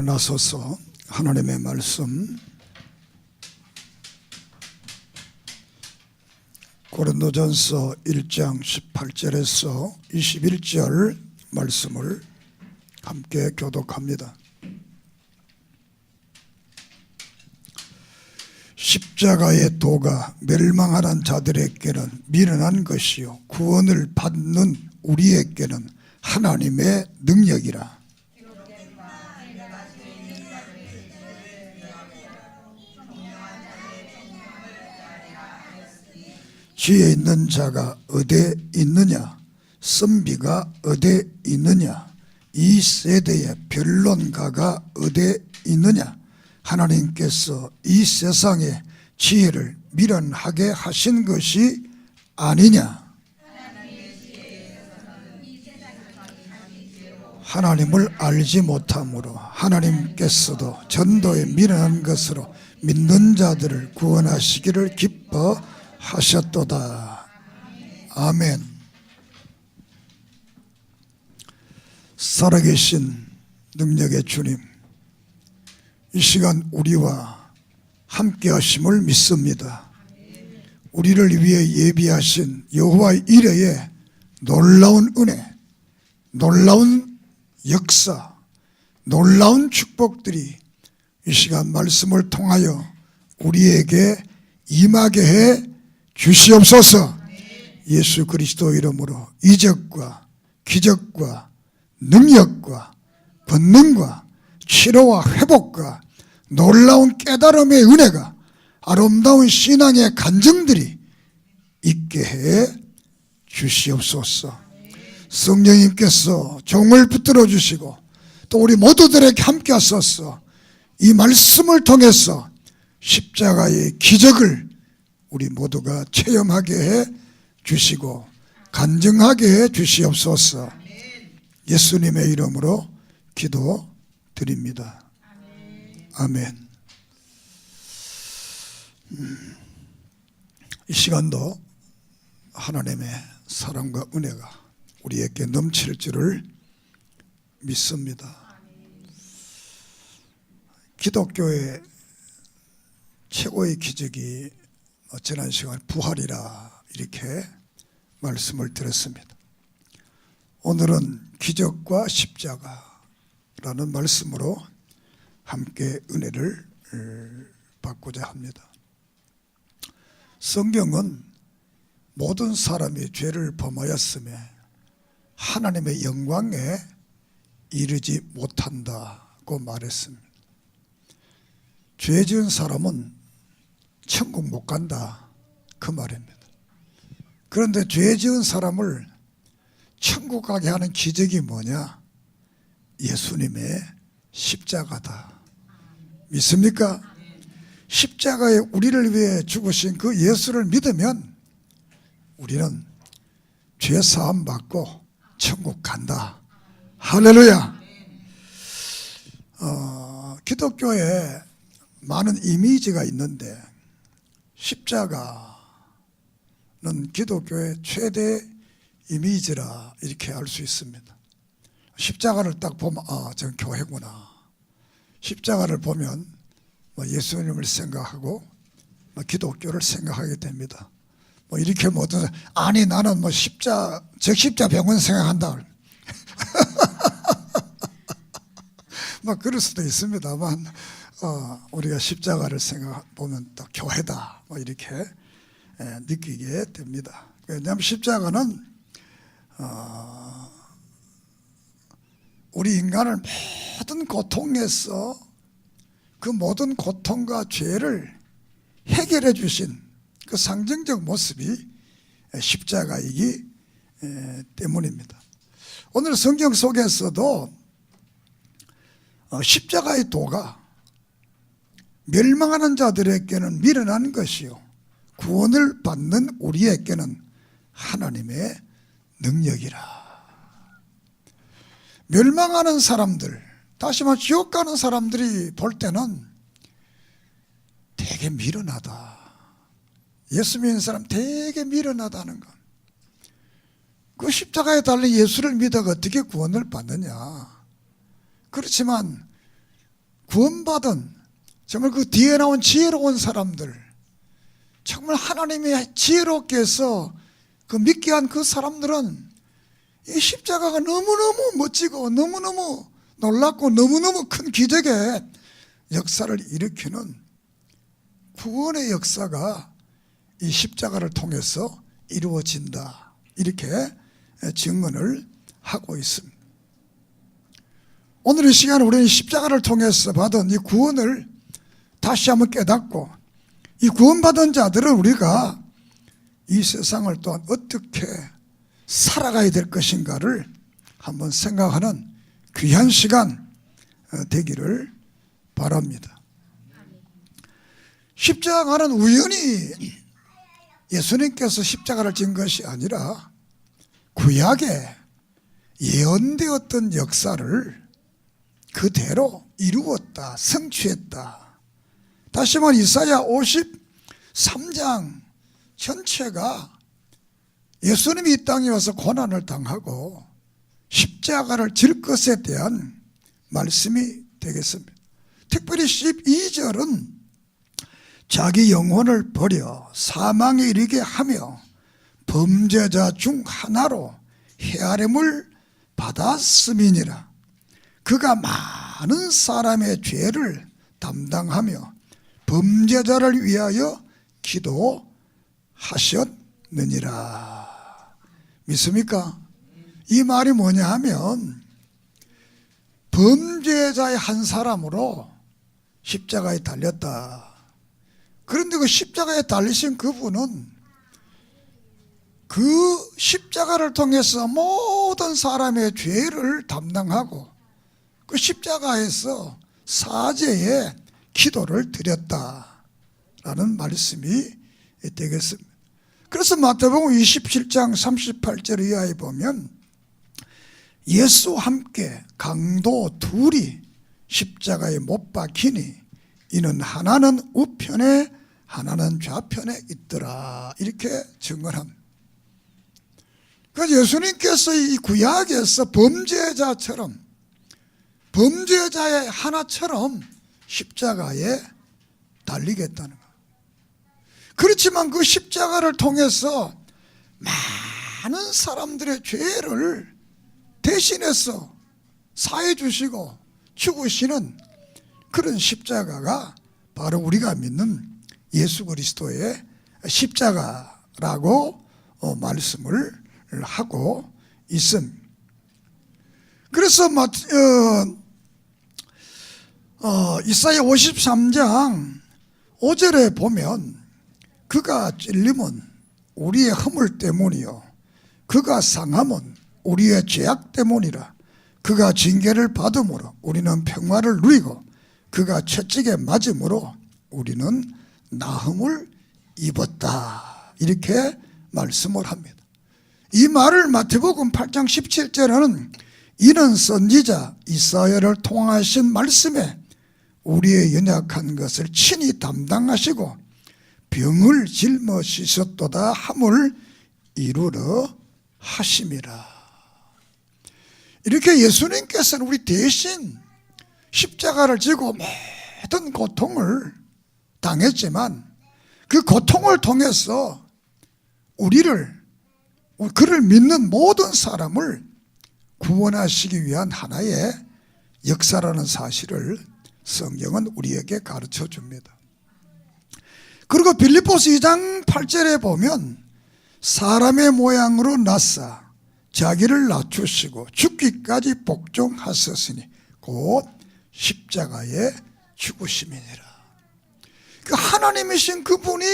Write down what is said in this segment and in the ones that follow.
나서서 하나님의 말씀 고린도전서 1장 18절에서 21절 말씀을 함께 교독합니다. 십자가의 도가 멸망하는 자들에게는 미련한 것이요 구원을 받는 우리에게는 하나님의 능력이라. 지혜 있는 자가 어디에 있느냐, 선비가 어디에 있느냐, 이 세대의 변론가가 어디에 있느냐. 하나님께서 이 세상의 지혜를 미련하게 하신 것이 아니냐. 하나님을 알지 못함으로 하나님께서도 전도에 미련한 것으로 믿는 자들을 구원하시기를 기뻐하셨도다. 아멘. 살아계신 능력의 주님, 이 시간 우리와 함께 하심을 믿습니다. 우리를 위해 예비하신 여호와의 이레의 놀라운 은혜, 놀라운 역사, 놀라운 축복들이 이 시간 말씀을 통하여 우리에게 임하게 해 주시옵소서. 예수 그리스도 이름으로 이적과 기적과 능력과 권능과 치료와 회복과 놀라운 깨달음의 은혜가, 아름다운 신앙의 간증들이 있게 해 주시옵소서. 성령님께서 종을 붙들어 주시고 또 우리 모두들에게 함께 하소서. 이 말씀을 통해서 십자가의 기적을 우리 모두가 체험하게 해 주시고 간증하게 해 주시옵소서. 예수님의 이름으로 기도드립니다. 아멘. 이 시간도 하나님의 사랑과 은혜가 우리에게 넘칠 줄을 믿습니다. 기독교의 최고의 기적이 지난 시간 부활이라 이렇게 말씀을 드렸습니다. 오늘은 기적과 십자가라는 말씀으로 함께 은혜를 받고자 합니다. 성경은 모든 사람이 죄를 범하였음에 하나님의 영광에 이르지 못한다고 말했습니다. 죄 지은 사람은 천국 못 간다, 그 말입니다. 그런데 죄 지은 사람을 천국 가게 하는 기적이 뭐냐? 예수님의 십자가다. 믿습니까? 십자가에 우리를 위해 죽으신 그 예수를 믿으면 우리는 죄 사함 받고 천국 간다. 할렐루야. 기독교에 많은 이미지가 있는데 십자가는 기독교의 최대 이미지라 이렇게 알 수 있습니다. 십자가를 딱 보면 저건 교회구나. 십자가를 보면 예수님을 생각하고 기독교를 생각하게 됩니다. 이렇게 모든 아니 나는 적십자병원 생각한다. 그럴 수도 있습니다만 우리가 십자가를 생각해보면 또 교회다 이렇게 느끼게 됩니다. 왜냐하면 십자가는 우리 인간을 모든 고통에서 그 모든 고통과 죄를 해결해 주신 그 상징적 모습이 십자가이기 때문입니다. 오늘 성경 속에서도 십자가의 도가 멸망하는 자들에게는 미련한 것이요 구원을 받는 우리에게는 하나님의 능력이라. 멸망하는 사람들, 다시 말해 지옥 가는 사람들이 볼 때는 되게 미련하다. 예수 믿는 사람 되게 미련하다는 것. 그 십자가에 달린 예수를 믿어 어떻게 구원을 받느냐. 그렇지만 구원받은 정말 그 뒤에 나온 지혜로운 사람들, 정말 하나님이 지혜롭게 해서 그 믿게 한 그 사람들은 이 십자가가 너무너무 멋지고 너무너무 놀랍고 너무너무 큰 기적의 역사를 일으키는 구원의 역사가 이 십자가를 통해서 이루어진다, 이렇게 증언을 하고 있습니다. 오늘 이 시간에 우리는 십자가를 통해서 받은 이 구원을 다시 한번 깨닫고, 이 구원받은 자들은 우리가 이 세상을 또한 어떻게 살아가야 될 것인가를 한번 생각하는 귀한 시간 되기를 바랍니다. 십자가는 우연히 예수님께서 십자가를 진 것이 아니라 구약에 예언되었던 역사를 그대로 이루었다, 성취했다. 다시 말해 이사야 53장 전체가 예수님이 이 땅에 와서 고난을 당하고 십자가를 질 것에 대한 말씀이 되겠습니다. 특별히 12절은 자기 영혼을 버려 사망에 이르게 하며 범죄자 중 하나로 헤아림을 받았음이니라. 그가 많은 사람의 죄를 담당하며 범죄자를 위하여 기도하셨느니라. 믿습니까? 이 말이 뭐냐 하면 범죄자의 한 사람으로 십자가에 달렸다. 그런데 그 십자가에 달리신 그분은 그 십자가를 통해서 모든 사람의 죄를 담당하고 그 십자가에서 사죄의 기도를 드렸다라는 말씀이 되겠습니다. 그래서 마태복음 27장 38절 이하에 보면 예수와 함께 강도 둘이 십자가에 못 박히니 이는 하나는 우편에 하나는 좌편에 있더라, 이렇게 증언합니다. 그래서 예수님께서 이 구약에서 범죄자처럼, 범죄자의 하나처럼 십자가에 달리겠다는 거예요. 그렇지만 그 십자가를 통해서 많은 사람들의 죄를 대신해서 사해 주시고 죽으시는 그런 십자가가 바로 우리가 믿는 예수 그리스도의 십자가라고 말씀을 하고 있습니다. 그래서 이사야 53장 5절에 보면 그가 찔림은 우리의 허물 때문이요 그가 상함은 우리의 죄악 때문이라. 그가 징계를 받음으로 우리는 평화를 누리고 그가 채찍에 맞음으로 우리는 나음을 입었다, 이렇게 말씀을 합니다. 이 말을 마태복음 8장 17절에는 이는 선지자 이사야를 통하신 말씀에 우리의 연약한 것을 친히 담당하시고 병을 짊어지셨도다 함을 이루러 하심이라. 이렇게 예수님께서는 우리 대신 십자가를 지고 모든 고통을 당했지만 그 고통을 통해서 그를 믿는 모든 사람을 구원하시기 위한 하나의 역사라는 사실을 성경은 우리에게 가르쳐 줍니다. 그리고 빌립보서 2장 8절에 보면 사람의 모양으로 나사 자기를 낮추시고 죽기까지 복종하셨으니 곧 십자가에 죽으심이니라. 그 하나님이신 그분이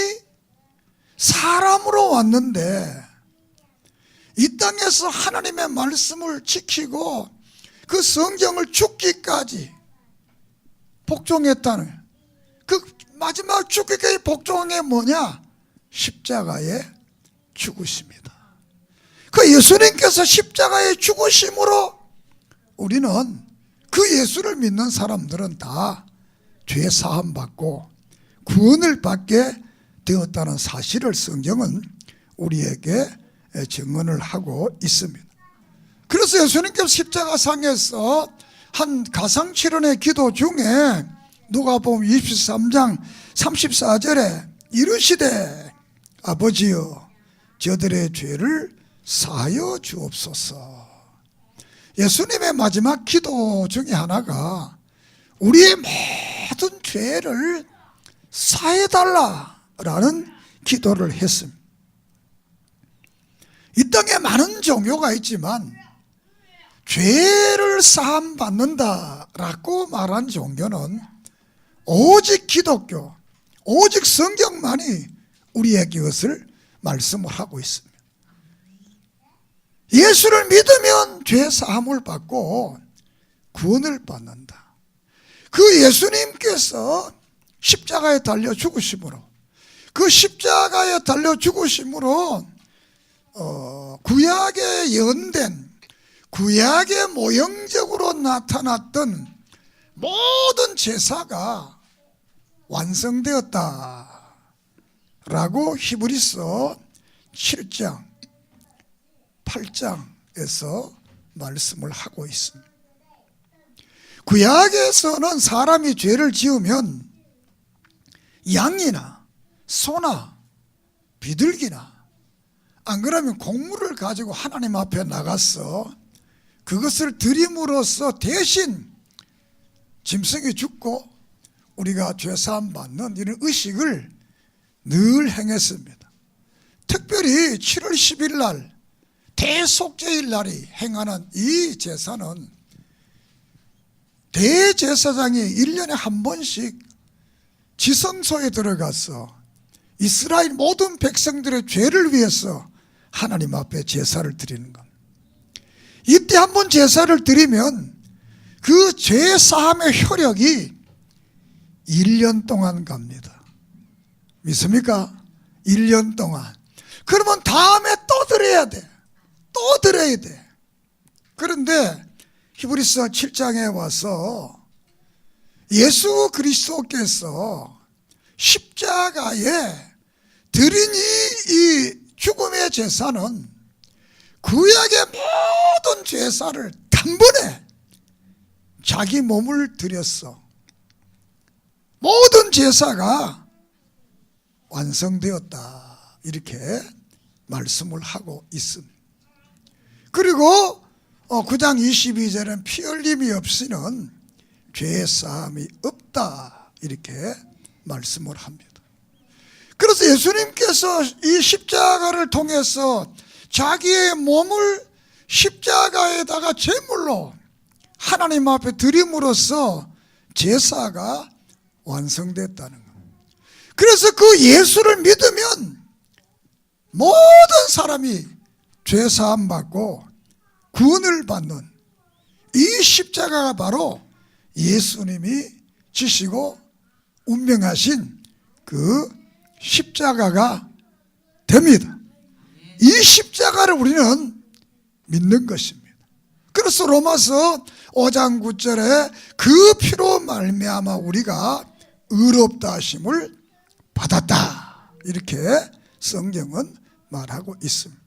사람으로 왔는데 이 땅에서 하나님의 말씀을 지키고 그 성경을 죽기까지 복종했다는, 그 마지막 죽기까지 복종한 게 뭐냐? 십자가에 죽으십니다. 그 예수님께서 십자가에 죽으심으로 우리는 그 예수를 믿는 사람들은 다 죄 사함 받고 구원을 받게 되었다는 사실을 성경은 우리에게 증언을 하고 있습니다. 그래서 예수님께서 십자가상에서 한 가상칠언의 기도 중에 누가복음 23장 34절에 이르시되 아버지여 저들의 죄를 사하여 주옵소서. 예수님의 마지막 기도 중에 하나가 우리의 모든 죄를 사해달라라는 기도를 했습니다. 이 땅에 많은 종교가 있지만 죄를 사함 받는다라고 말한 종교는 오직 기독교, 오직 성경만이 우리에게 그것을 말씀을 하고 있습니다. 예수를 믿으면 죄 사함을 받고 구원을 받는다. 그 예수님께서 십자가에 달려 죽으심으로, 그 십자가에 달려 죽으심으로 구약에 예언된, 구약의 모형적으로 나타났던 모든 제사가 완성되었다라고 히브리서 7장 8장에서 말씀을 하고 있습니다. 구약에서는 사람이 죄를 지으면 양이나 소나 비둘기나 안 그러면 곡물을 가지고 하나님 앞에 나가서 그것을 드림으로써 대신 짐승이 죽고 우리가 죄사함 받는 이런 의식을 늘 행했습니다. 특별히 7월 10일 날 대속죄일 날이 행하는 이 제사는 대제사장이 1년에 한 번씩 지성소에 들어가서 이스라엘 모든 백성들의 죄를 위해서 하나님 앞에 제사를 드리는 겁니다. 이때 한 번 제사를 드리면 그 죄 사함의 효력이 1년 동안 갑니다. 믿습니까? 1년 동안. 그러면 다음에 또 드려야 돼. 또 드려야 돼. 그런데 히브리서 7장에 와서 예수 그리스도께서 십자가에 드린 이 죽음의 제사는 구약의 모든 제사를 단번에 자기 몸을 드렸어. 모든 제사가 완성되었다, 이렇게 말씀을 하고 있습니다. 그리고 9장 22절은 피 흘림이 없이는 죄 사함이 없다, 이렇게 말씀을 합니다. 그래서 예수님께서 이 십자가를 통해서 자기의 몸을 십자가에다가 제물로 하나님 앞에 드림으로써 제사가 완성됐다는 것. 그래서 그 예수를 믿으면 모든 사람이 죄 사함 받고 구원을 받는 이 십자가가 바로 예수님이 지시고 운명하신 그 십자가가 됩니다. 이 십자가를 우리는 믿는 것입니다. 그래서 로마서 5장 9절에 그 피로 말미암아 우리가 의롭다 하심을 받았다, 이렇게 성경은 말하고 있습니다.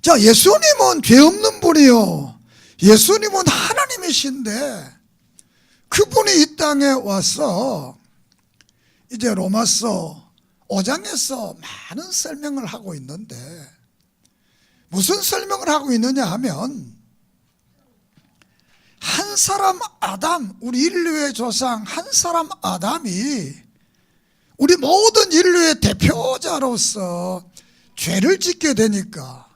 자, 예수님은 죄 없는 분이요, 예수님은 하나님이신데 그분이 이 땅에 와서 이제 로마서 5장에서 많은 설명을 하고 있는데, 무슨 설명을 하고 있느냐 하면, 한 사람 아담, 우리 인류의 조상 한 사람 아담이 우리 모든 인류의 대표자로서 죄를 짓게 되니까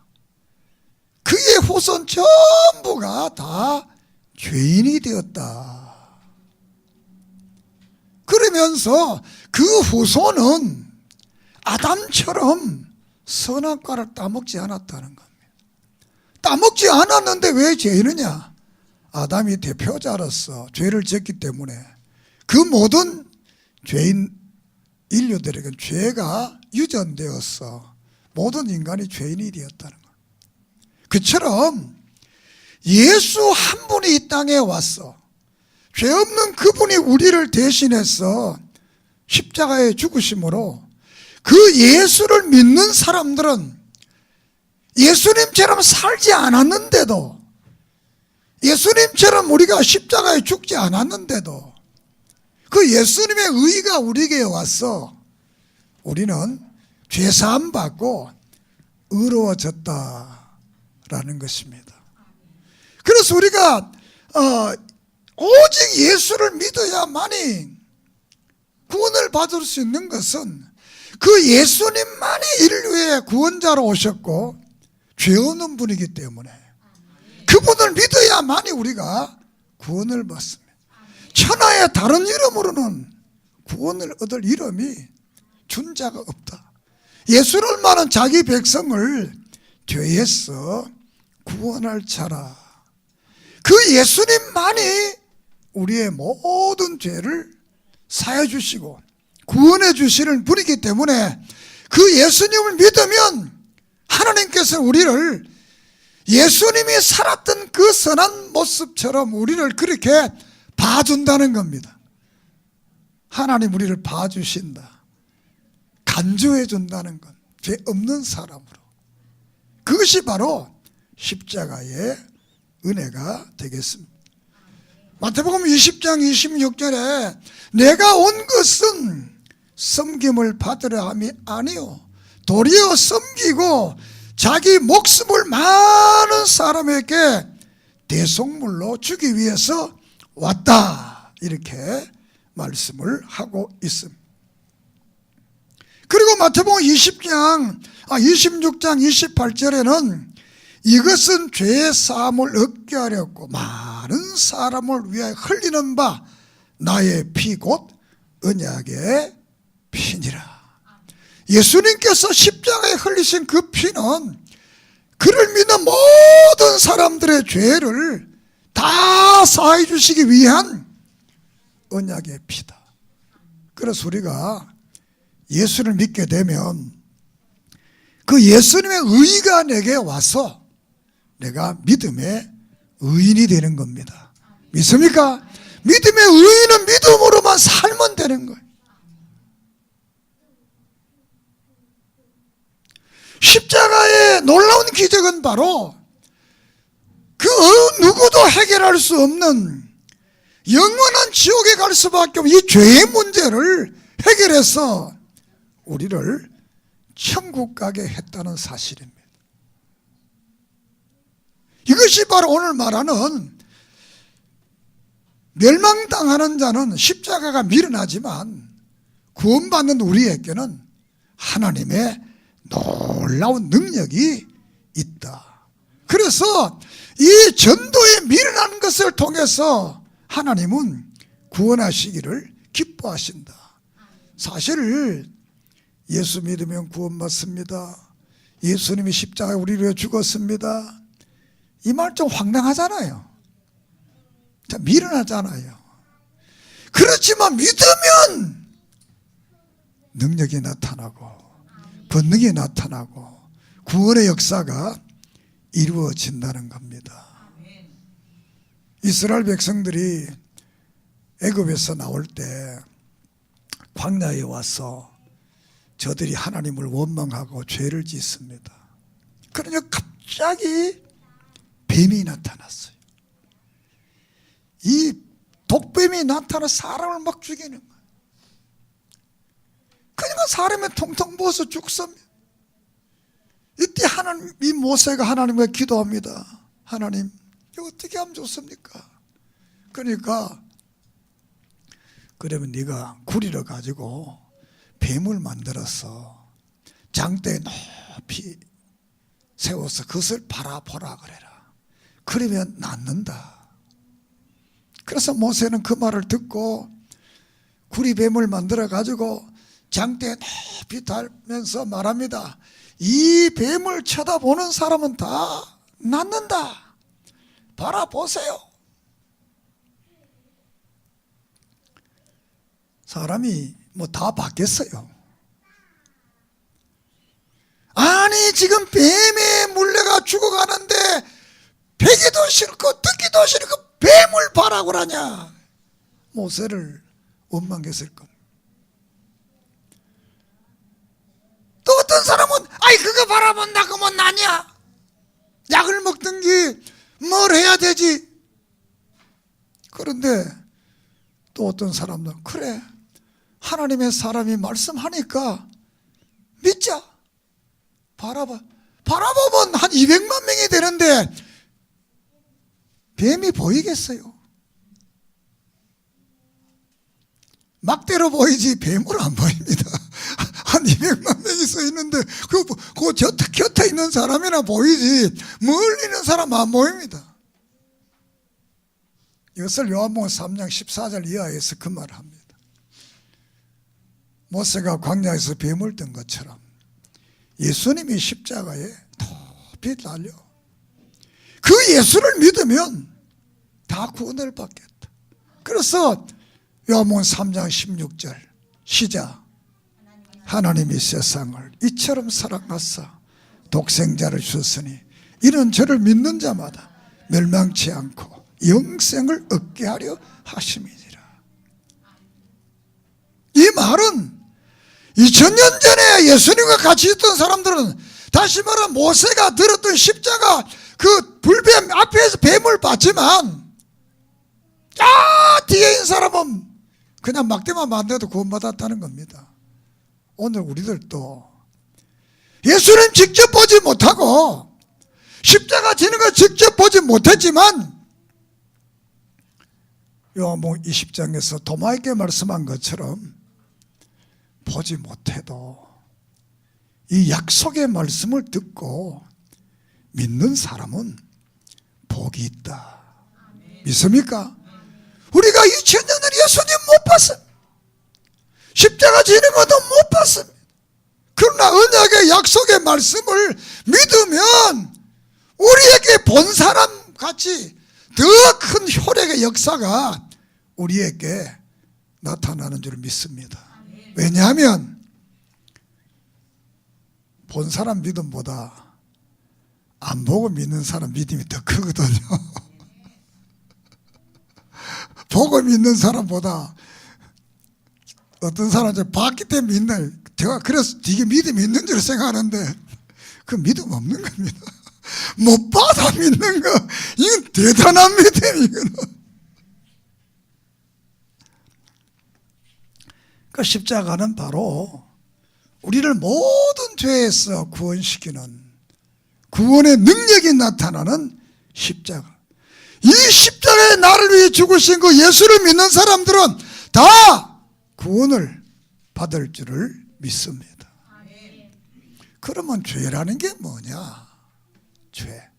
그의 후손 전부가 다 죄인이 되었다. 그러면서 그 후손은 아담처럼 선악과를 따먹지 않았다는 겁니다. 따먹지 않았는데 왜 죄인이냐? 아담이 대표자로서 죄를 짓기 때문에 그 모든 죄인 인류들에게 죄가 유전되어서 모든 인간이 죄인이 되었다는 겁니다. 그처럼 예수 한 분이 이 땅에 왔어. 죄 없는 그분이 우리를 대신해서 십자가에 죽으심으로 그 예수를 믿는 사람들은 예수님처럼 살지 않았는데도 예수님처럼 우리가 십자가에 죽지 않았는데도 그 예수님의 의가 우리에게 와서 우리는 죄사함 받고 의로워졌다라는 것입니다. 그래서 우리가 오직 예수를 믿어야만이 구원을 받을 수 있는 것은 그 예수님만이 인류의 구원자로 오셨고 죄 없는 분이기 때문에 그분을 믿어야만이 우리가 구원을 받습니다. 천하의 다른 이름으로는 구원을 얻을 이름이 준 자가 없다. 예수를 말한 자기 백성을 죄에서 구원할 자라. 그 예수님만이 우리의 모든 죄를 사해 주시고 구원해 주시는 분이기 때문에 그 예수님을 믿으면 하나님께서 우리를 예수님이 살았던 그 선한 모습처럼 우리를 그렇게 봐준다는 겁니다. 하나님 우리를 봐주신다. 간주해 준다는 것. 죄 없는 사람으로. 그것이 바로 십자가의 은혜가 되겠습니다. 마태복음 20장 26절에 내가 온 것은 섬김을 받으려 함이 아니요 도리어 섬기고 자기 목숨을 많은 사람에게 대속물로 주기 위해서 왔다, 이렇게 말씀을 하고 있습니다. 그리고 마태복음 26장 28절에는 이것은 죄의 사함을 얻게 하려고 많은 사람을 위하여 흘리는 바 나의 피 곧 언약의 피니라. 예수님께서 십자가에 흘리신 그 피는 그를 믿는 모든 사람들의 죄를 다 사해 주시기 위한 언약의 피다. 그래서 우리가 예수를 믿게 되면 그 예수님의 의가 내게 와서 내가 믿음의 의인이 되는 겁니다. 믿습니까? 믿음의 의인은 믿음으로만 살면 되는 거예요. 십자가의 놀라운 기적은 바로 그 누구도 해결할 수 없는 영원한 지옥에 갈 수밖에 없는 이 죄의 문제를 해결해서 우리를 천국 가게 했다는 사실입니다. 이것이 바로 오늘 말하는 멸망당하는 자는 십자가가 미련하지만 구원받는 우리에게는 하나님의 놀라운 능력이 있다. 그래서 이 전도에 미련한 것을 통해서 하나님은 구원하시기를 기뻐하신다. 사실 예수 믿으면 구원받습니다. 예수님이 십자가에 우리를 위해 죽었습니다. 이 말 좀 황당하잖아요. 미련하잖아요. 그렇지만 믿으면 능력이 나타나고 권능이 나타나고 구원의 역사가 이루어진다는 겁니다. 이스라엘 백성들이 애굽에서 나올 때 광야에 와서 저들이 하나님을 원망하고 죄를 짓습니다. 그러니까 갑자기 뱀이 나타났어요. 이 독뱀이 나타나 사람을 막 죽이는 거예요. 그러니까 사람이 통통 부어서 죽습니다. 이때 이 모세가 하나님께 기도합니다. 하나님, 이거 어떻게 하면 좋습니까? 그러니까 그러면 네가 구리를 가지고 뱀을 만들어서 장대에 높이 세워서 그것을 바라보라 그래라. 그러면 낫는다. 그래서 모세는 그 말을 듣고 구리뱀을 만들어 가지고 장대에 높이 달면서 말합니다. 이 뱀을 쳐다보는 사람은 다 낫는다. 바라보세요. 사람이 뭐 다 받겠어요. 아니 지금 뱀에 물려가 죽어가는데 베기도 싫고 듣기도 싫고 뱀을 바라고 그러냐. 모세를 원망했을 겁니다. 또 어떤 사람은 아이 그거 바라본다고 뭐 나냐. 약을 먹든지 뭘 해야 되지. 그런데 또 어떤 사람들은 그래, 하나님의 사람이 말씀하니까 믿자. 바라보면 한 200만 명이 되는데 뱀이 보이겠어요? 막대로 보이지 뱀으로 안 보입니다. 한 200만 명이 서 있는데 그 곁에 있는 사람이나 보이지 멀리 있는 사람 안 보입니다. 이것을 요한복음 3장 14절 이하에서 그 말을 합니다. 모세가 광야에서 뱀을 뜬 것처럼 예수님이 십자가에 높이 달려 그 예수를 믿으면 다 구원을 받겠다. 그래서 요한복음 3장 16절 시작, 하나님이 세상을 이처럼 사랑하사 독생자를 주셨으니 이는 저를 믿는 자마다 멸망치 않고 영생을 얻게 하려 하심이니라. 이 말은 2000년 전에 예수님과 같이 있던 사람들은, 다시 말하면 모세가 들었던 십자가 그 불뱀 앞에서 뱀을 봤지만 뒤에 있는 사람은 그냥 막대만 만나도 구원받았다는 겁니다. 오늘 우리들도 예수님 직접 보지 못하고 십자가 지는 걸 직접 보지 못했지만 요한복음 20장에서 도마에게 말씀한 것처럼 보지 못해도 이 약속의 말씀을 듣고 믿는 사람은 복이 있다. 믿습니까? 우리가 2000년 전에 예수님 못 봤습니다. 십자가 지는 것도 못 봤습니다. 그러나 언약의 약속의 말씀을 믿으면 우리에게 본 사람 같이 더 큰 효력의 역사가 우리에게 나타나는 줄 믿습니다. 왜냐하면 본 사람 믿음보다 안 보고 믿는 사람 믿음이 더 크거든요. 보고 믿는 사람보다 어떤 사람은 봤기 때문에 믿는, 제가 그래서 되게 믿음이 있는 줄 생각하는데 그 믿음 없는 겁니다. 못 봐도 믿는 거, 이건 대단한 믿음이거든. 그 십자가는 바로 우리를 모든 죄에서 구원시키는 구원의 능력이 나타나는 십자가. 이 십자가에 나를 위해 죽으신 그 예수를 믿는 사람들은 다 구원을 받을 줄을 믿습니다. 그러면 죄라는 게 뭐냐? 죄.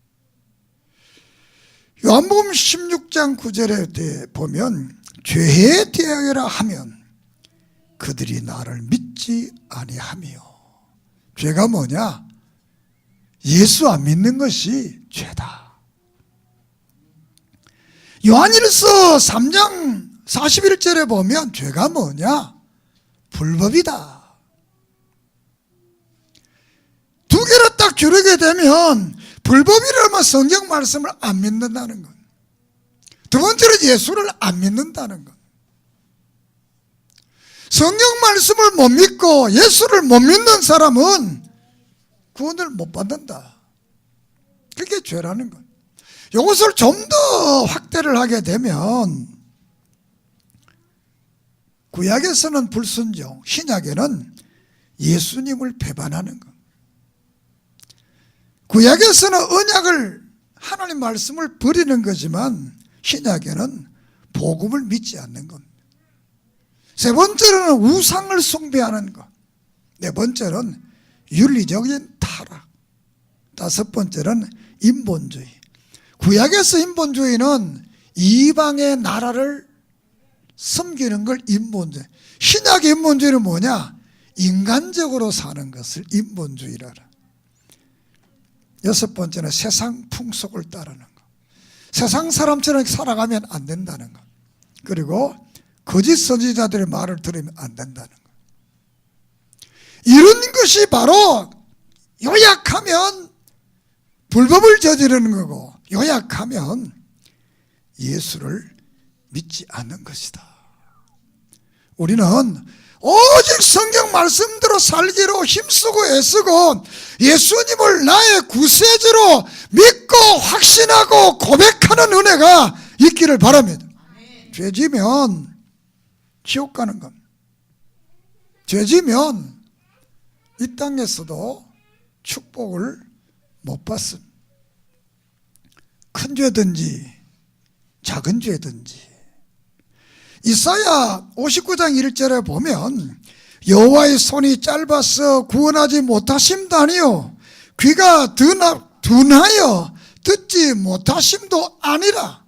요한복음 16장 9절에 보면 죄에 대하여라 하면 그들이 나를 믿지 아니하며. 죄가 뭐냐? 예수 안 믿는 것이 죄다. 요한일서 3장 41절에 보면 죄가 뭐냐? 불법이다. 두 개를 딱 겨루게 되면 불법이라면 성경 말씀을 안 믿는다는 것, 두 번째로 예수를 안 믿는다는 것. 성경 말씀을 못 믿고 예수를 못 믿는 사람은 구원을 못 받는다. 그게 죄라는 것. 이것을 좀 더 확대를 하게 되면 구약에서는 불순종, 신약에는 예수님을 배반하는 것. 구약에서는 언약을, 하나님 말씀을 버리는 거지만 신약에는 복음을 믿지 않는 겁니다. 세 번째로는 우상을 숭배하는 것. 네 번째는 윤리적인 타락. 다섯 번째는 인본주의. 구약에서 인본주의는 이방의 나라를 섬기는 걸 인본주의. 신약의 인본주의는 뭐냐? 인간적으로 사는 것을 인본주의라라. 여섯 번째는 세상 풍속을 따르는 것. 세상 사람처럼 살아가면 안 된다는 것. 그리고 거짓 선지자들의 말을 들으면 안 된다는 것. 이런 것이 바로 요약하면 불법을 저지르는 거고, 요약하면 예수를 믿지 않는 것이다. 우리는 오직 성경 말씀대로 살기로 힘쓰고 애쓰고 예수님을 나의 구세주로 믿고 확신하고 고백하는 은혜가 있기를 바랍니다. 죄지면 지옥 가는 겁니다. 죄지면 이 땅에서도 축복을 못 받습니다. 큰 죄든지 작은 죄든지. 이사야 59장 1절에 보면 여호와의 손이 짧아서 구원하지 못하심다니요 귀가 둔하여 듣지 못하심도 아니라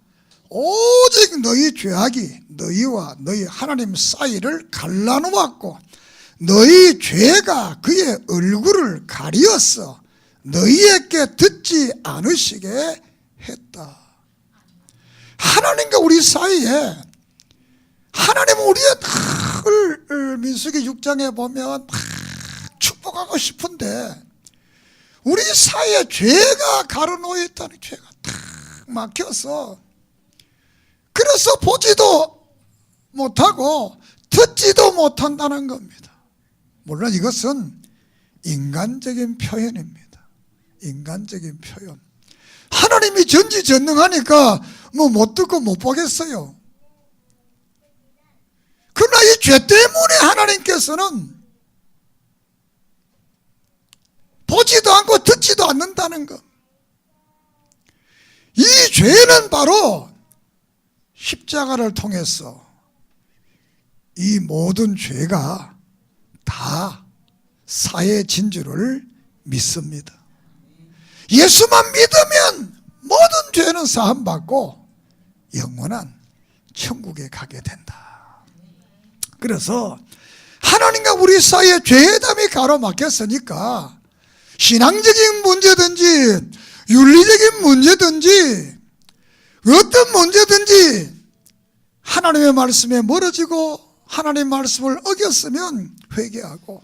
오직 너희 죄악이 너희와 너희 하나님 사이를 갈라놓았고 너희 죄가 그의 얼굴을 가리었어 너희에게 듣지 않으시게 했다. 하나님과 우리 사이에 하나님은 우리의 늘 민수기 6장에 보면 막 축복하고 싶은데 우리 사이에 죄가 가로놓여 있다는 죄가 탁 막혀서 그래서 보지도 못하고 듣지도 못한다는 겁니다. 물론 이것은 인간적인 표현입니다. 인간적인 표현. 하나님이 전지전능하니까 뭐 못 듣고 못 보겠어요. 그러나 이 죄 때문에 하나님께서는 보지도 않고 듣지도 않는다는 것. 이 죄는 바로 십자가를 통해서 이 모든 죄가 다 사해진 줄을 믿습니다. 예수만 믿으면 모든 죄는 사함받고 영원한 천국에 가게 된다. 그래서 하나님과 우리 사이에 죄담이 가로막혔으니까 신앙적인 문제든지 윤리적인 문제든지 어떤 문제든지 하나님의 말씀에 멀어지고 하나님의 말씀을 어겼으면 회개하고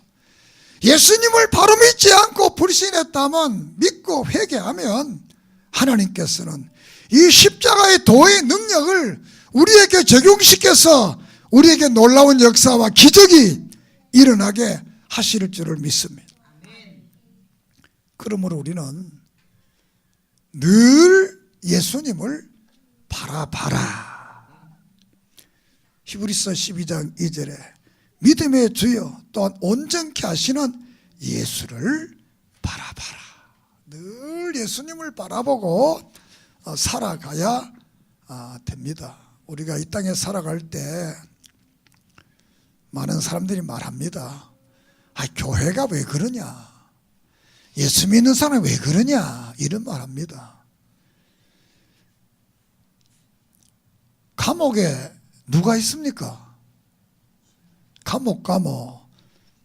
예수님을 바로 믿지 않고 불신했다면 믿고 회개하면 하나님께서는 이 십자가의 도의 능력을 우리에게 적용시켜서 우리에게 놀라운 역사와 기적이 일어나게 하실 줄을 믿습니다. 그러므로 우리는 늘 예수님을 바라봐라. 히브리서 12장 2절에 믿음의 주여 또한 온전케 하시는 예수를 바라봐라. 늘 예수님을 바라보고 살아가야 됩니다. 우리가 이 땅에 살아갈 때 많은 사람들이 말합니다. 교회가 왜 그러냐, 예수 믿는 사람이 왜 그러냐, 이런 말합니다. 감옥에 누가 있습니까? 감옥 가면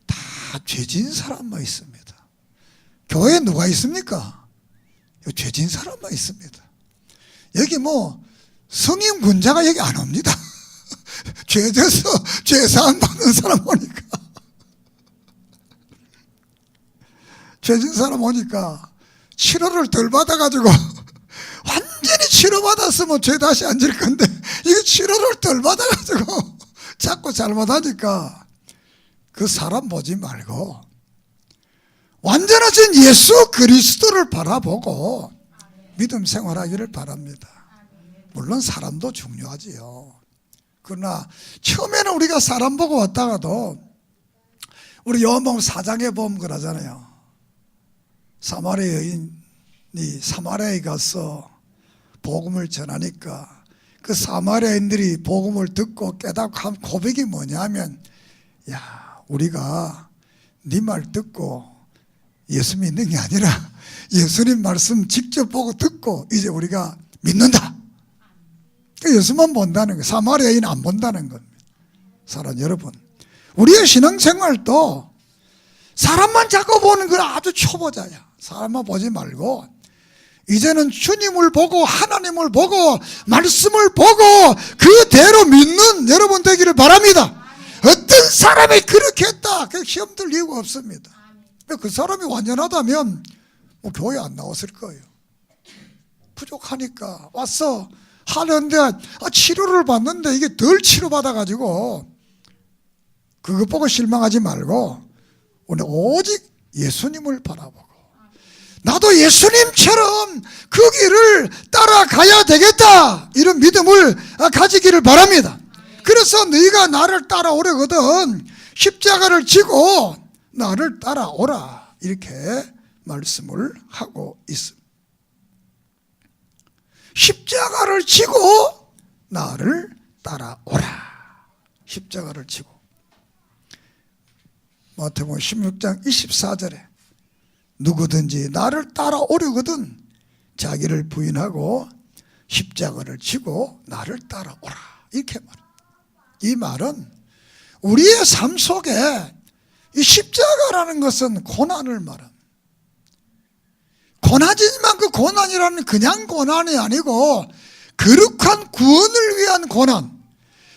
다 죄진 사람만 있습니다. 교회에 누가 있습니까? 죄진 사람만 있습니다. 여기 뭐 성인 군자가 여기 안 옵니다. 죄져서 죄사함 받는 사람 오니까, 죄진 사람 오니까 치료를 덜 받아가지고 완전히 치료받았으면 죄 다시 안 질 건데 이거 치료를 덜 받아가지고 자꾸 잘못하니까 그 사람 보지 말고 완전하신 예수 그리스도를 바라보고 믿음 생활하기를 바랍니다. 물론 사람도 중요하지요. 그러나 처음에는 우리가 사람 보고 왔다가도 우리 요한복음 4장에 보면 그러잖아요. 사마리아 여인이 사마리아에 가서 복음을 전하니까 그 사마리아인들이 복음을 듣고 깨닫고 한 고백이 뭐냐면, 야, 우리가 네 말 듣고 예수 믿는 게 아니라 예수님 말씀 직접 보고 듣고 이제 우리가 믿는다. 예수만 본다는 거예요. 사마리아인 안 본다는 겁니다. 사랑 여러분, 우리의 신앙생활도 사람만 자꾸 보는 건 아주 초보자야. 사람만 보지 말고 이제는 주님을 보고 하나님을 보고 말씀을 보고 그대로 믿는 여러분 되기를 바랍니다. 어떤 사람이 그렇게 했다, 그 시험 들 이유가 없습니다. 그 사람이 완전하다면 뭐 교회 안 나왔을 거예요. 부족하니까 왔어 하는데 치료를 받는데 이게 덜 치료받아가지고 그것 보고 실망하지 말고 오늘 오직 예수님을 바라보고 나도 예수님처럼 그 길을 따라가야 되겠다, 이런 믿음을 가지기를 바랍니다. 그래서 너희가 나를 따라오려거든 십자가를 지고 나를 따라오라, 이렇게 말씀을 하고 있습니다. 십자가를 지고 나를 따라오라. 십자가를 지고. 마태복음 16장 24절에 누구든지 나를 따라오려거든 자기를 부인하고 십자가를 지고 나를 따라오라, 이렇게 말합니다. 이 말은 우리의 삶 속에 이 십자가라는 것은 고난을 말합니다. 고난이지만 그 고난이라는 그냥 고난이 아니고 거룩한 구원을 위한 고난,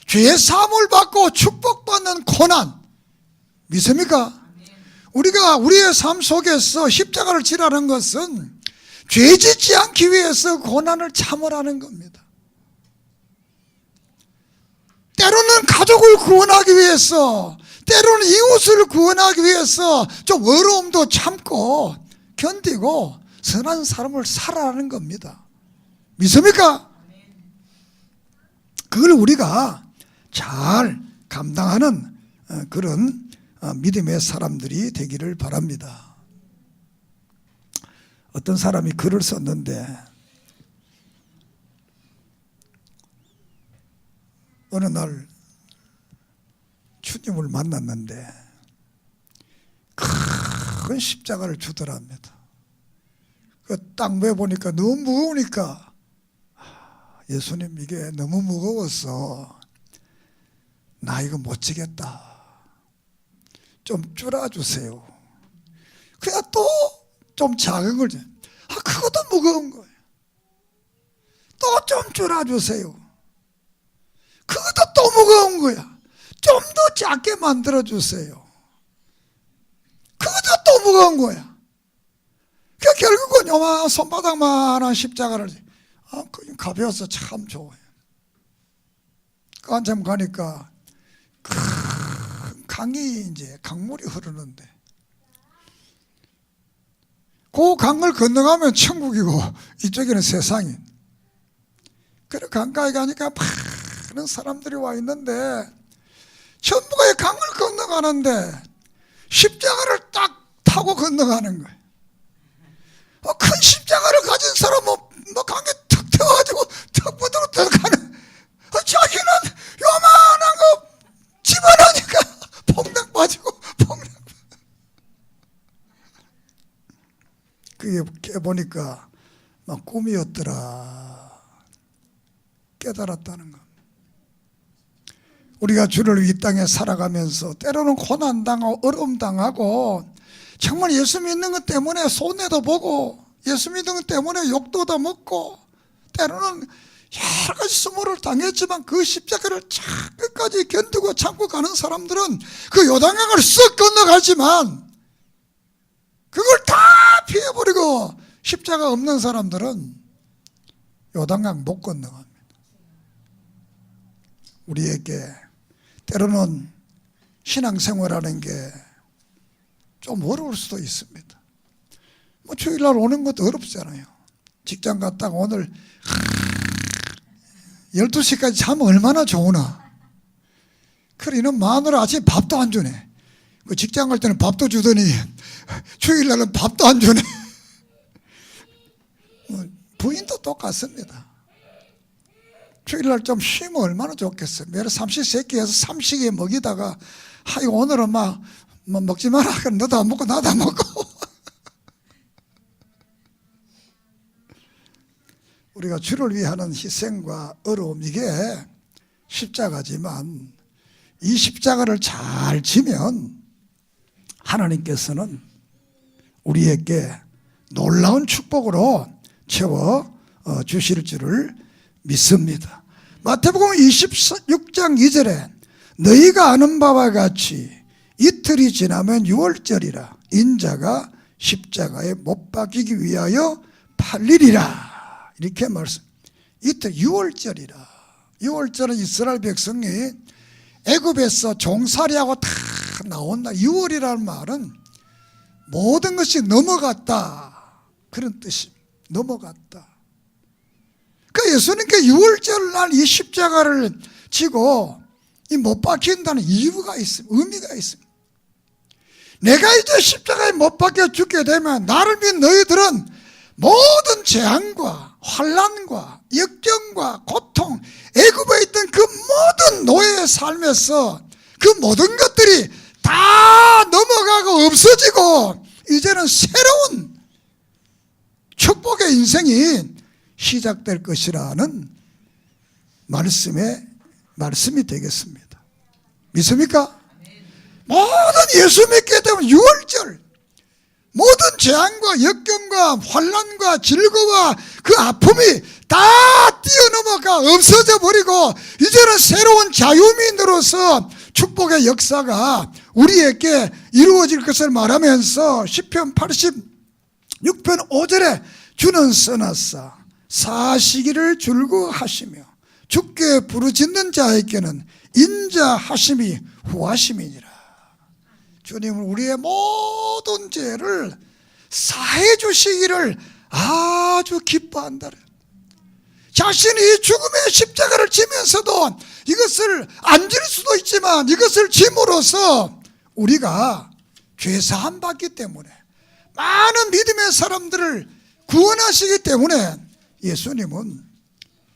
죄의 사함을 받고 축복받는 고난, 믿습니까? 우리가 우리의 삶 속에서 십자가를 지라는 것은 죄 짓지 않기 위해서 고난을 참으라는 겁니다. 때로는 가족을 구원하기 위해서, 때로는 이웃을 구원하기 위해서 좀 어려움도 참고 견디고 선한 삶을 살아라는 겁니다. 믿습니까? 그걸 우리가 잘 감당하는 그런 믿음의 사람들이 되기를 바랍니다. 어떤 사람이 글을 썼는데, 어느 날 주님을 만났는데 큰 십자가를 주더랍니다. 그 딱 매보니까 너무 무거우니까, 예수님 이게 너무 무거워서 나 이거 못 지겠다, 좀 줄여주세요. 그냥 또 좀 작은 걸, 그것도 무거운 거예요. 또 좀 줄여주세요. 그것도 또 무거운 거야. 좀 더 작게 만들어주세요. 그것도 또 무거운 거야. 그 결국은 요만 손바닥만한 십자가를, 가벼워서 참 좋아요. 한참 가니까 큰 강이, 이제 강물이 흐르는데, 그 강을 건너가면 천국이고 이쪽에는 세상이. 그래 강가에 가니까 많은 사람들이 와 있는데 전부가 강을 건너가는데 십자가를 딱 타고 건너가는 거예요. 큰 십자가를 가진 사람은 강에 턱 태워가지고 턱 부드러 들어가는, 자기는 요만한 거 집어넣으니까 퐁당 빠지고 퐁당. 그게 깨보니까 막 꿈이었더라, 깨달았다는 거. 우리가 주를 이 땅에 살아가면서 때로는 고난당하고 어려움당하고 정말 예수 믿는 것 때문에 손해도 보고 예수 믿는 것 때문에 욕도 더 먹고 때로는 여러 가지 수모를 당했지만 그 십자가를 끝까지 견디고 참고 가는 사람들은 그 요단강을 쓱 건너가지만 그걸 다 피해버리고, 십자가 없는 사람들은 요단강 못 건너갑니다. 우리에게 때로는 신앙생활하는 게 좀 어려울 수도 있습니다. 주일날 오는 것도 어렵잖아요. 직장 갔다가 오늘 12시까지 자면 얼마나 좋으나. 그래, 이놈 마누라 아침에 밥도 안 주네. 그 직장 갈 때는 밥도 주더니 주일날은 밥도 안 주네. 부인도 똑같습니다. 주일날 좀 쉬면 얼마나 좋겠어요. 매일 삼시세끼 해서 삼식에 먹이다가 이거 오늘은 막 먹지 마라. 너도 안 먹고 나도 안 먹고. 우리가 주를 위하는 희생과 어려움, 이게 십자가지만 이 십자가를 잘 지면 하나님께서는 우리에게 놀라운 축복으로 채워 주실 줄을 믿습니다. 마태복음 26장 2절에 너희가 아는 바와 같이 이틀이 지나면 유월절이라 인자가 십자가에 못 박히기 위하여 팔리리라, 이렇게 말씀. 이틀, 유월절이라. 유월절은 이스라엘 백성이 애굽에서 종살이하고 다 나온다. 유월이라는 말은 모든 것이 넘어갔다, 그런 뜻이 넘어갔다. 그러니까 예수님께 유월절 날 이 십자가를 지고 이 못 박힌다는 이유가 있습니다. 의미가 있습니다. 내가 이제 십자가에 못 박혀 죽게 되면 나를 믿는 너희들은 모든 재앙과 환난과 역경과 고통, 애굽에 있던 그 모든 노예의 삶에서 그 모든 것들이 다 넘어가고 없어지고 이제는 새로운 축복의 인생이 시작될 것이라는 말씀이 되겠습니다. 믿습니까? 모든 예수 믿게 되면 유월절 모든 재앙과 역경과 환난과 질고와 그 아픔이 다 뛰어넘어가 없어져 버리고 이제는 새로운 자유민으로서 축복의 역사가 우리에게 이루어질 것을 말하면서 시편 86편 5절에 주는 써놨사 사시기를 줄구하시며 주께 부르짖는 자에게는 인자하심이 후하심이니라. 주님은 우리의 모든 죄를 사해 주시기를 아주 기뻐한다. 자신이 죽음의 십자가를 지면서도 이것을 안 질 수도 있지만 이것을 짐으로써 우리가 죄사함 받기 때문에 많은 믿음의 사람들을 구원하시기 때문에 예수님은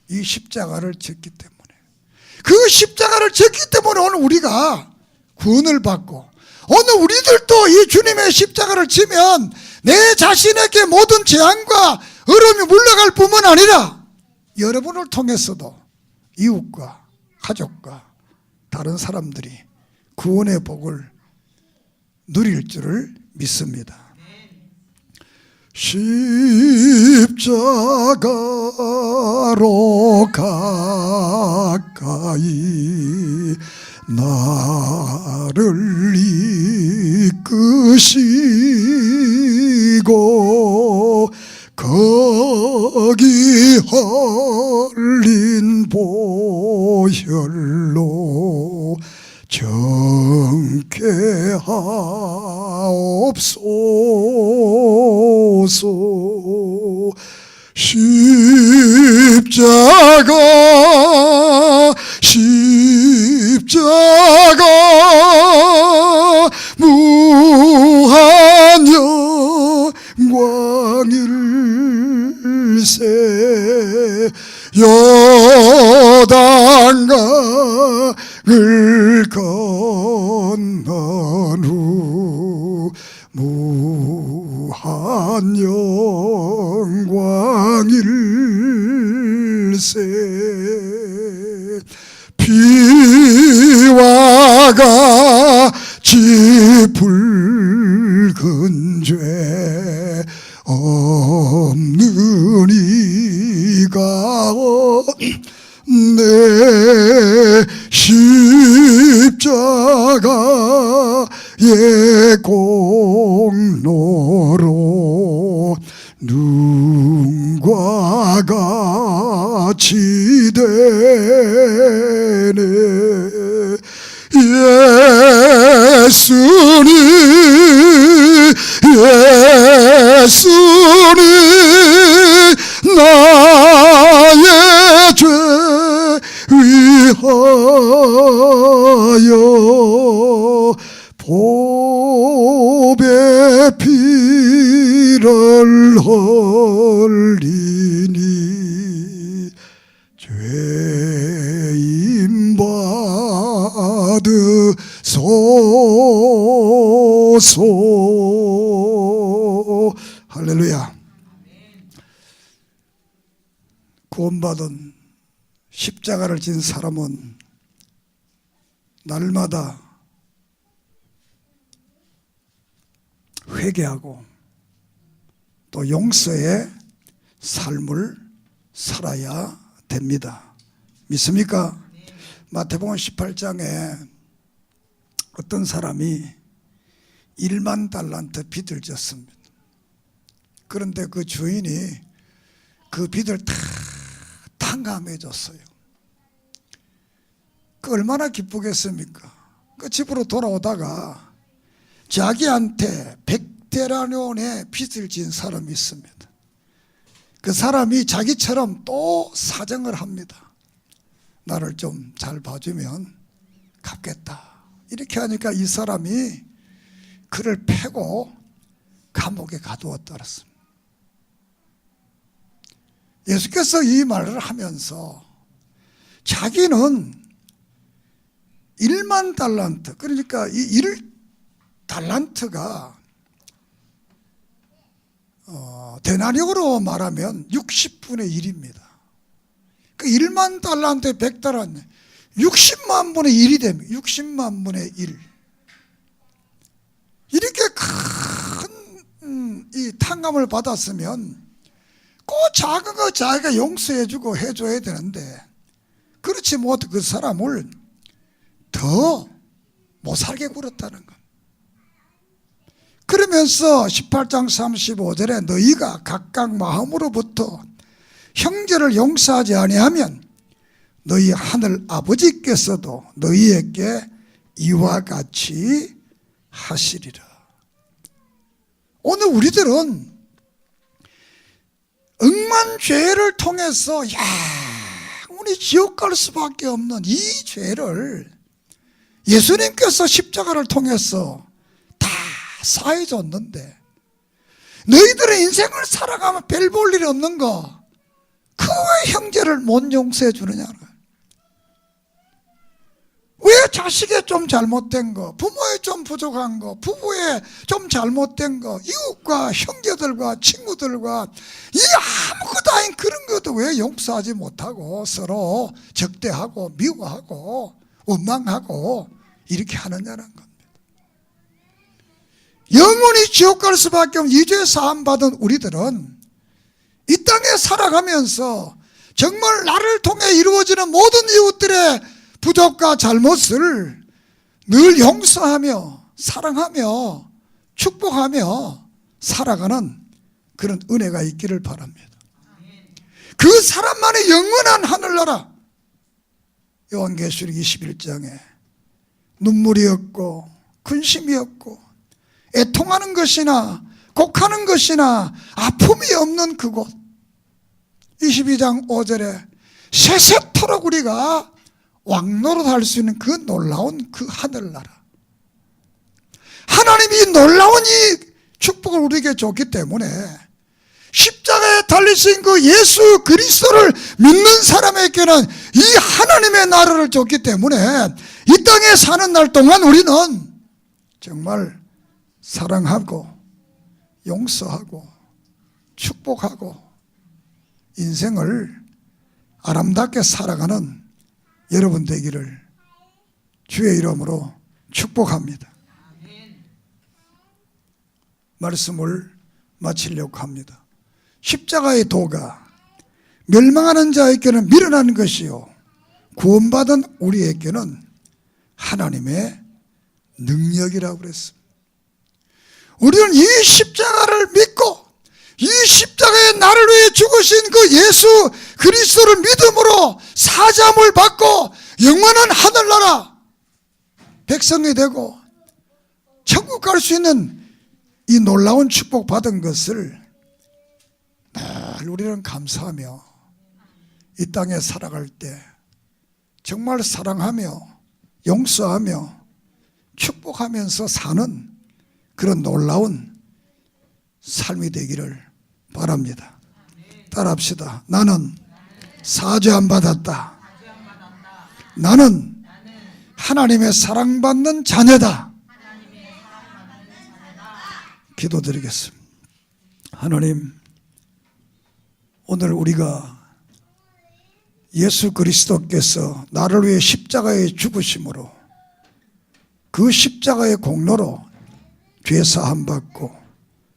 이 십자가를 졌기 때문에 그 십자가를 졌기 때문에 오늘 우리가 구원을 받고 오늘 우리들도 이 주님의 십자가를 지면 내 자신에게 모든 재앙과 어려움이 물러갈 뿐만 아니라 여러분을 통해서도 이웃과 가족과 다른 사람들이 구원의 복을 누릴 줄을 믿습니다. 십자가로 가까이 나를 이끄시고 거기 흘린 보혈로 정케 하옵소서. 십자가 무한 영광일세 요단강을 건넌 후 무한 영광일세 피와 같이 붉은 죄 없는 이가 내 십자가의 공로로 눈과 같이 되네. 예수님 나의 죄 위하여 보배 피를 흘리니 죄인 받으소서. 할렐루야. 구원받은 십자가를 진 사람은 날마다 회개하고 또 용서의 삶을 살아야 됩니다. 믿습니까? 마태복음 18장에 어떤 사람이 1만 달란트 빚을 졌습니다. 그런데 그 주인이 그 빚을 다 탕감해 줬어요. 그 얼마나 기쁘겠습니까? 그 집으로 돌아오다가 자기한테 100데나리온의 빚을 진 사람이 있습니다. 그 사람이 자기처럼 또 사정을 합니다. 나를 좀 잘 봐주면 갚겠다. 이렇게 하니까 이 사람이 그를 패고 감옥에 가두었더랬습니다. 예수께서 이 말을 하면서 자기는 1만 달란트, 그러니까 이 1달란트가 데나리오로 말하면 60분의 1입니다. 그 1만 달란트에 100달란트, 60만 분의 1이 됩니다. 60만 분의 1. 이렇게 큰 이 탕감을 받았으면 그 작은 거 자기가 용서해주고 해줘야 되는데, 그렇지 못해 그 사람을 더 못 살게 굴었다는 것. 그러면서 18장 35절에 너희가 각각 마음으로부터 형제를 용서하지 아니하면 너희 하늘 아버지께서도 너희에게 이와 같이 하시리라. 오늘 우리들은 억만 죄를 통해서 영원히 지옥 갈 수밖에 없는 이 죄를 예수님께서 십자가를 통해서 다 사해줬는데, 너희들의 인생을 살아가면 별 볼 일 없는 거, 그 왜 형제를 못 용서해 주느냐는 거예요. 왜 자식의 좀 잘못된 거, 부모의 좀 부족한 거, 부부의 좀 잘못된 거, 이웃과 형제들과 친구들과 이 아무것도 아닌 그런 것도 왜 용서하지 못하고 서로 적대하고 미워하고 원망하고 이렇게 하느냐는 겁니다. 영원히 지옥 갈 수밖에 없는 이 죄 사함 받은 우리들은 이 땅에 살아가면서 정말 나를 통해 이루어지는 모든 이웃들의 부족과 잘못을 늘 용서하며 사랑하며 축복하며 살아가는 그런 은혜가 있기를 바랍니다. 그 사람만의 영원한 하늘나라, 요한계시록 21장에 눈물이 없고 근심이 없고 애통하는 것이나 곡하는 것이나 아픔이 없는 그곳, 22장 5절에 세세토록 우리가 왕노릇할 수 있는 그 놀라운 그 하늘나라, 하나님이 놀라운 이 축복을 우리에게 줬기 때문에 십자가에 달리신 그 예수 그리스도를 믿는 사람에게는 이 하나님의 나라를 줬기 때문에 이 땅에 사는 날 동안 우리는 정말 사랑하고 용서하고 축복하고 인생을 아름답게 살아가는 여러분 되기를 주의 이름으로 축복합니다. 말씀을 마치려고 합니다. 십자가의 도가 멸망하는 자에게는 미련한 것이요 구원받은 우리에게는 하나님의 능력이라고 그랬습니다. 우리는 이 십자가를 믿고 이 십자가에 나를 위해 죽으신 그 예수 그리스도를 믿음으로 사자함을 받고 영원한 하늘나라 백성이 되고 천국 갈 수 있는 이 놀라운 축복 받은 것을 늘 우리는 감사하며 이 땅에 살아갈 때 정말 사랑하며 용서하며 축복하면서 사는 그런 놀라운 삶이 되기를 바랍니다. 따라합시다. 나는 사죄함 받았다. 나는 하나님의 사랑받는 자녀다. 기도드리겠습니다. 하나님, 오늘 우리가 예수 그리스도께서 나를 위해 십자가에 죽으심으로 그 십자가의 공로로 죄사함 받고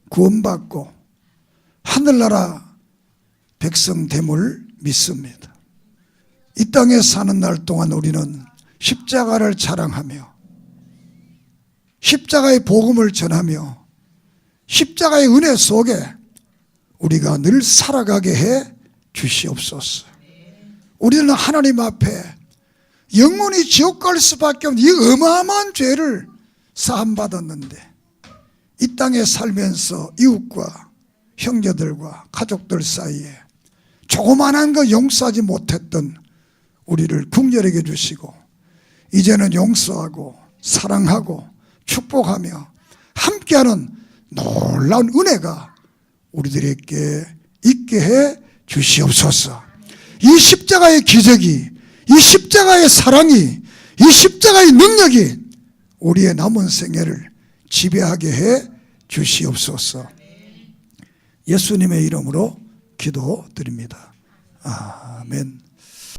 구원받고 하늘나라 백성됨을 믿습니다. 이 땅에 사는 날 동안 우리는 십자가를 자랑하며 십자가의 복음을 전하며 십자가의 은혜 속에 우리가 늘 살아가게 해 주시옵소서. 우리는 하나님 앞에 영원히 지옥 갈 수밖에 없는 이 어마어마한 죄를 사함받았는데 이 땅에 살면서 이웃과 형제들과 가족들 사이에 조그만한 거 용서하지 못했던 우리를 국렬하게 주시고 이제는 용서하고 사랑하고 축복하며 함께하는 놀라운 은혜가 우리들에게 있게 해 주시옵소서. 이 십자가의 기적이, 이 십자가의 사랑이, 이 십자가의 능력이 우리의 남은 생애를 지배하게 해 주시옵소서. 예수님의 이름으로 기도드립니다. 아멘.